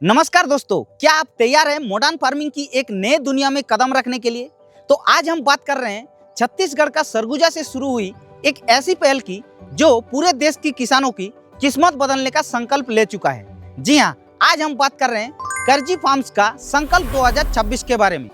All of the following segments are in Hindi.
नमस्कार दोस्तों, क्या आप तैयार हैं मॉडर्न फार्मिंग की एक नए दुनिया में कदम रखने के लिए? तो आज हम बात कर रहे हैं छत्तीसगढ़ का सरगुजा से शुरू हुई एक ऐसी पहल की जो पूरे देश की किसानों की किस्मत बदलने का संकल्प ले चुका है। जी हाँ, आज हम बात कर रहे हैं करजी फार्म्स का संकल्प 2026 के बारे में।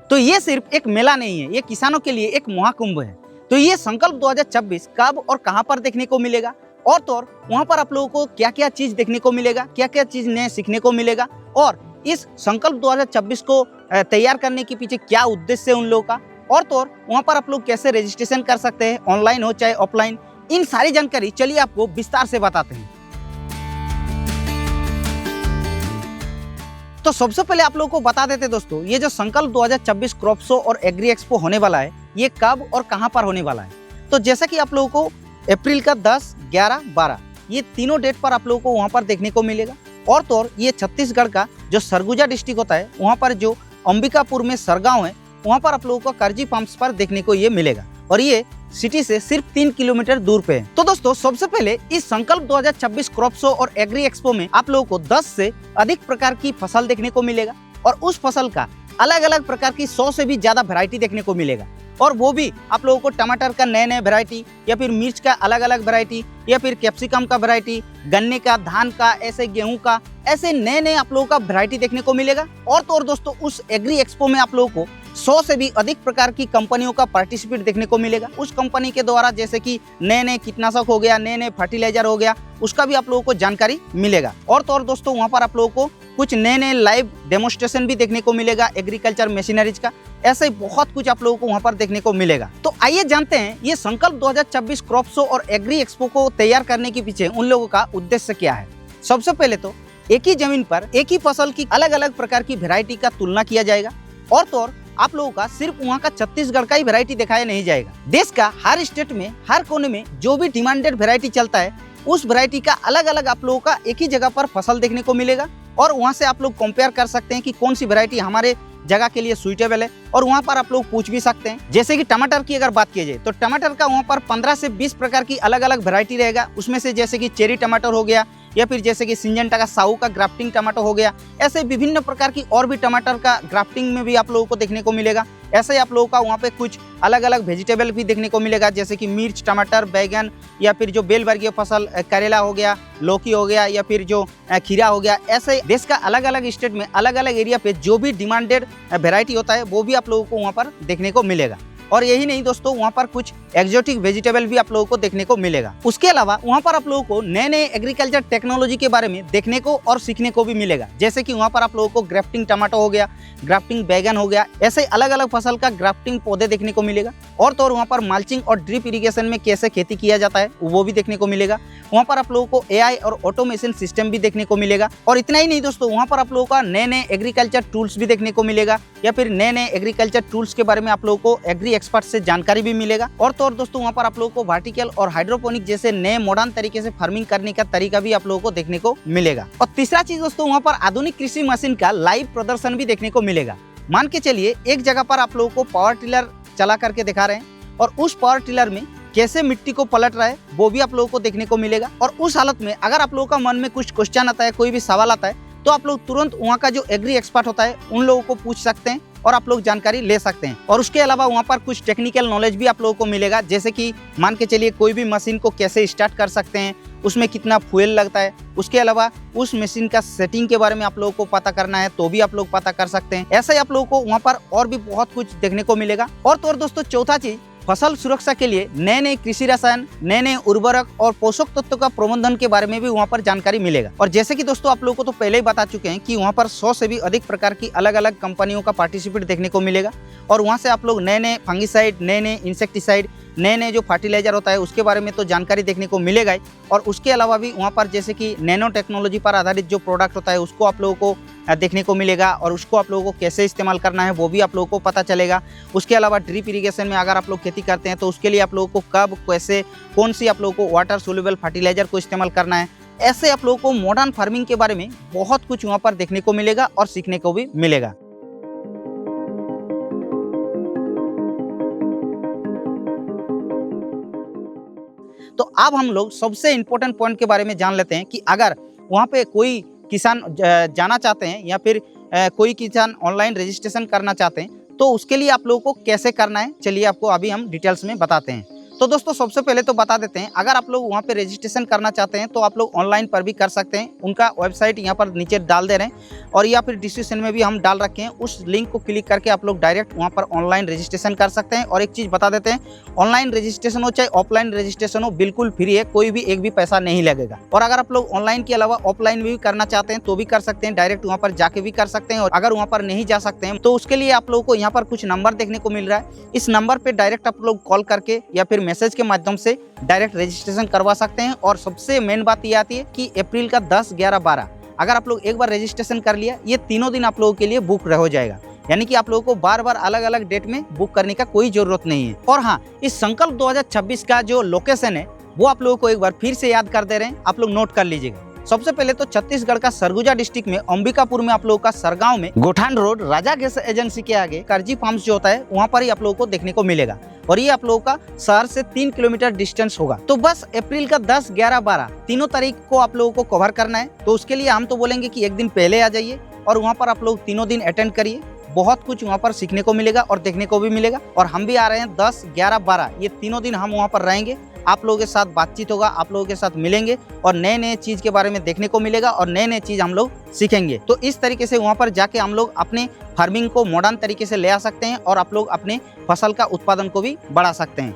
तो ये सिर्फ एक मेला नहीं है, ये किसानों के लिए एक महाकुंभ है। तो ये संकल्प 2026 कब और कहां पर देखने को मिलेगा, और तो और वहां पर आप लोगों को क्या क्या चीज देखने को मिलेगा, क्या क्या चीज नए सीखने को मिलेगा, और इस संकल्प 2026 को तैयार करने के पीछे क्या उद्देश्य है उन लोगों का, और तो और वहां पर आप लोग कैसे रजिस्ट्रेशन कर सकते हैं, ऑनलाइन हो चाहे ऑफलाइन, इन सारी जानकारी चलिए आपको विस्तार से बताते हैं। तो सबसे पहले आप लोगों को बता देते दोस्तों, ये जो संकल्प 2026 क्रॉप शो और एग्री एक्सपो होने वाला है, ये कब और कहां पर होने वाला है। तो जैसा कि आप लोगों को अप्रैल का 10, 11, 12 ये तीनों डेट पर आप लोगों को वहां पर देखने को मिलेगा। और तो और ये छत्तीसगढ़ का जो सरगुजा डिस्ट्रिक्ट होता है, वहां पर जो अंबिकापुर में सरगांव है, वहां पर आप लोगों को करजी फार्म्स पर देखने को ये मिलेगा, और ये सिटी से सिर्फ 3 किलोमीटर दूर पे है। तो दोस्तों सबसे पहले इस संकल्प 2026 क्रॉप शो और एग्री एक्सपो में आप लोगों को 10 से अधिक प्रकार की फसल देखने को मिलेगा, और उस फसल का अलग अलग प्रकार की 100 से भी ज्यादा वैरायटी देखने को मिलेगा। और वो भी आप लोगों को टमाटर का नए नए वैरायटी, या फिर मिर्च का अलग अलग वैरायटी, या फिर कैप्सिकम का वैरायटी, गन्ने का, धान का, ऐसे गेहूं का, ऐसे नए नए आप लोगों का वैरायटी देखने को मिलेगा। और तो और दोस्तों उस एग्री एक्सपो में आप लोगों को 100 से भी अधिक प्रकार की कंपनियों का पार्टिसिपेट देखने को मिलेगा। उस कंपनी के द्वारा जैसे कि नए नए कीटनाशक हो गया, नए नए फर्टिलाइजर हो गया, उसका भी आप लोगों को जानकारी मिलेगा। और तो और दोस्तों वहां पर आप लोगों को कुछ नए नए लाइव डेमोन्स्ट्रेशन भी देखने को मिलेगा एग्रीकल्चर मशीनरीज का। ऐसे बहुत कुछ आप लोगों को वहां पर देखने को मिलेगा। तो आइए जानते हैं ये संकल्प 2026 क्रॉप शो और एग्री एक्सपो को तैयार करने के पीछे उन लोगों का उद्देश्य क्या है। सबसे पहले तो एक ही जमीन पर एक ही फसल की अलग अलग प्रकार की वैरायटी का तुलना किया जाएगा, और तो और आप लोगों का सिर्फ वहाँ का छत्तीसगढ़ का ही वैरायटी दिखाया नहीं जाएगा। देश का हर स्टेट में, हर कोने में जो भी डिमांडेड वैरायटी चलता है, उस वैरायटी का अलग अलग आप लोगों का एक ही जगह पर फसल देखने को मिलेगा, और वहाँ से आप लोग कंपेयर कर सकते हैं कि कौन सी वैरायटी हमारे जगह के लिए सुइटेबल है। और वहाँ पर आप लोग पूछ भी सकते हैं। जैसे कि टमाटर की अगर बात की जाए तो टमाटर का वहाँ पर 15 से 20 प्रकार की अलग अलग वैरायटी रहेगा। उसमें से जैसे कि चेरी टमाटर हो गया, या फिर जैसे कि सिंजेंटा का साहू का ग्राफ्टिंग टमाटर हो गया, ऐसे विभिन्न प्रकार की और भी टमाटर का ग्राफ्टिंग में भी आप लोगों को देखने को मिलेगा। ऐसे ही आप लोगों का वहाँ पे कुछ अलग अलग वेजिटेबल भी देखने को मिलेगा, जैसे कि मिर्च, टमाटर, बैगन, या फिर जो बेल वर्गीय फसल करेला हो गया, लौकी हो गया, या फिर जो खीरा हो गया। ऐसे देश का अलग अलग स्टेट में अलग अलग एरिया पे जो भी डिमांडेड वैरायटी होता है वो भी आप लोगों को वहाँ पर देखने को मिलेगा। और यही नहीं दोस्तों, वहाँ पर कुछ एक्जोटिक वेजिटेबल भी आप लोगों को देखने को मिलेगा। उसके अलावा वहाँ पर आप लोगों को नए नए एग्रीकल्चर टेक्नोलॉजी के बारे में देखने को और सीखने को भी मिलेगा। जैसे कि वहाँ पर आप लोगों को ग्राफ्टिंग टमाटो हो गया, ग्राफ्टिंग बैगन हो गया, ऐसे अलग अलग फसल का ग्राफ्टिंग पौधे देखने को मिलेगा। और तो और वहाँ पर मल्चिंग और ड्रिप इरिगेशन में कैसे खेती किया जाता है वो भी देखने को मिलेगा। वहाँ पर आप लोगों को एआई और ऑटोमेशन सिस्टम भी देखने को मिलेगा। और इतना ही नहीं दोस्तों, वहाँ पर आप लोगों का नए नए एग्रीकल्चर टूल्स भी देखने को मिलेगा, या फिर नए नए एग्रीकल्चर टूल्स के बारे में आप लोगों को एग्री एक्सपर्ट से जानकारी भी मिलेगा। और तो और दोस्तों वहाँ पर आप लोगों को वर्टिकल और हाइड्रोपोनिक जैसे नए मॉडर्न तरीके से फार्मिंग करने का तरीका भी आप लोगों को देखने को मिलेगा। और तीसरा चीज दोस्तों, वहाँ पर आधुनिक कृषि मशीन का लाइव प्रदर्शन भी देखने को मिलेगा। मान के चलिए एक जगह पर आप लोगों को पावर टिलर चला करके दिखा रहे हैं, और उस पावर टिलर में कैसे मिट्टी को पलट रहा है वो भी आप लोगों को देखने को मिलेगा। और उस हालत में अगर आप लोगों का मन में कुछ क्वेश्चन आता है, कोई भी सवाल आता है, तो आप लोग तुरंत वहाँ का जो एग्री एक्सपर्ट होता है उन लोगों को पूछ सकते हैं और आप लोग जानकारी ले सकते हैं। और उसके अलावा वहाँ पर कुछ टेक्निकल नॉलेज भी आप लोगों को मिलेगा, जैसे कि मान के चलिए कोई भी मशीन को कैसे स्टार्ट कर सकते हैं, उसमें कितना फ्यूल लगता है। उसके अलावा उस मशीन का सेटिंग के बारे में आप लोगों को पता करना है तो भी आप लोग पता कर सकते हैं। ऐसे ही आप लोगों को वहाँ पर और भी बहुत कुछ देखने को मिलेगा। और तो और दोस्तों चौथा चीज, फसल सुरक्षा के लिए नए नए कृषि रसायन, नए नए उर्वरक और पोषक तत्वों का प्रबंधन के बारे में भी वहाँ पर जानकारी मिलेगा। और जैसे कि दोस्तों आप लोगों को तो पहले ही बता चुके हैं कि वहाँ पर 100 से भी अधिक प्रकार की अलग अलग कंपनियों का पार्टिसिपेट देखने को मिलेगा, और वहाँ से आप लोग नए नए फंगिसाइड, नए नए इंसेक्टिसाइड, नए नए जो फर्टिलाइजर होता है उसके बारे में तो जानकारी देखने को मिलेगा ही। और उसके अलावा भी वहाँ पर जैसे कि नैनो टेक्नोलॉजी पर आधारित जो प्रोडक्ट होता है उसको आप लोगों को देखने को मिलेगा, और उसको आप लोगों को कैसे इस्तेमाल करना है वो भी आप लोगों को पता चलेगा। उसके अलावा ड्रिप इरिगेशन में अगर आप लोग खेती करते हैं तो उसके लिए आप लोगों को कब, कैसे, कौन सी आप लोगों को वाटर सोल्यूबल फर्टिलाइजर को इस्तेमाल करना है, ऐसे आप लोगों को मॉडर्न फार्मिंग के बारे में बहुत कुछ वहाँ पर देखने को मिलेगा और सीखने को भी मिलेगा। तो अब हम लोग सबसे इम्पोर्टेंट पॉइंट के बारे में जान लेते हैं कि अगर वहाँ पे कोई किसान जाना चाहते हैं या फिर कोई किसान ऑनलाइन रजिस्ट्रेशन करना चाहते हैं तो उसके लिए आप लोगों को कैसे करना है, चलिए आपको अभी हम डिटेल्स में बताते हैं। तो दोस्तों सबसे पहले तो बता देते हैं, अगर आप लोग वहाँ पे रजिस्ट्रेशन करना चाहते हैं तो आप लोग ऑनलाइन पर भी कर सकते हैं। उनका वेबसाइट यहाँ पर नीचे डाल दे रहे हैं और या फिर डिस्क्रिप्शन में भी हम डाल रखे हैं। उस लिंक को क्लिक करके आप लोग डायरेक्ट वहाँ पर ऑनलाइन रजिस्ट्रेशन कर सकते हैं। और एक चीज़ बता देते हैं, ऑनलाइन रजिस्ट्रेशन हो चाहे ऑफलाइन रजिस्ट्रेशन हो, बिल्कुल फ्री है, कोई भी एक भी पैसा नहीं लगेगा। और अगर आप लोग ऑनलाइन के अलावा ऑफलाइन भी करना चाहते हैं तो भी कर सकते हैं, डायरेक्ट वहाँ पर जाके भी कर सकते हैं। और अगर वहाँ पर नहीं जा सकते हैं तो उसके लिए आप लोगों को यहाँ पर कुछ नंबर देखने को मिल रहा है। इस नंबर पर डायरेक्ट आप लोग कॉल करके या फिर मैसेज के माध्यम से डायरेक्ट रजिस्ट्रेशन करवा सकते हैं। और सबसे मेन बात ये आती है कि अप्रैल का 10, 11, 12 अगर आप लोग एक बार रजिस्ट्रेशन कर लिया, ये तीनों दिन आप लोगों के लिए बुक हो जाएगा। यानी कि आप लोगों को बार बार अलग अलग डेट में बुक करने का कोई जरूरत नहीं है। और हाँ, इस संकल्प 2026 का जो लोकेशन है वो आप लोगों को एक बार फिर से याद कर दे रहे हैं, आप लोग नोट कर लीजिएगा। सबसे पहले तो छत्तीसगढ़ का सरगुजा डिस्ट्रिक्ट में अंबिकापुर में आप लोगों का सरगांव में गोठान रोड राजा गैस एजेंसी के आगे करजी फार्म्स जो होता है वहाँ पर ही आप लोगों को देखने को मिलेगा। और ये आप लोगों का शहर से 3 किलोमीटर डिस्टेंस होगा। तो बस अप्रैल का 10, 11, 12 तीनों तारीख को आप लोगों को कवर करना है। तो उसके लिए हम तो बोलेंगे कि एक दिन पहले आ जाइए और वहाँ पर आप लोग तीनों दिन अटेंड करिए। बहुत कुछ वहाँ पर सीखने को मिलेगा और देखने को भी मिलेगा। और हम भी आ रहे हैं 10, 11, 12 ये तीनों दिन हम वहाँ पर रहेंगे। आप लोगों के साथ बातचीत होगा, आप लोगों के साथ मिलेंगे और नए नए चीज़ के बारे में देखने को मिलेगा और नए नए चीज़ हम लोग सीखेंगे। तो इस तरीके से वहाँ पर जाके हम लोग अपने फार्मिंग को मॉडर्न तरीके से ले आ सकते हैं और आप लोग अपने फसल का उत्पादन को भी बढ़ा सकते हैं।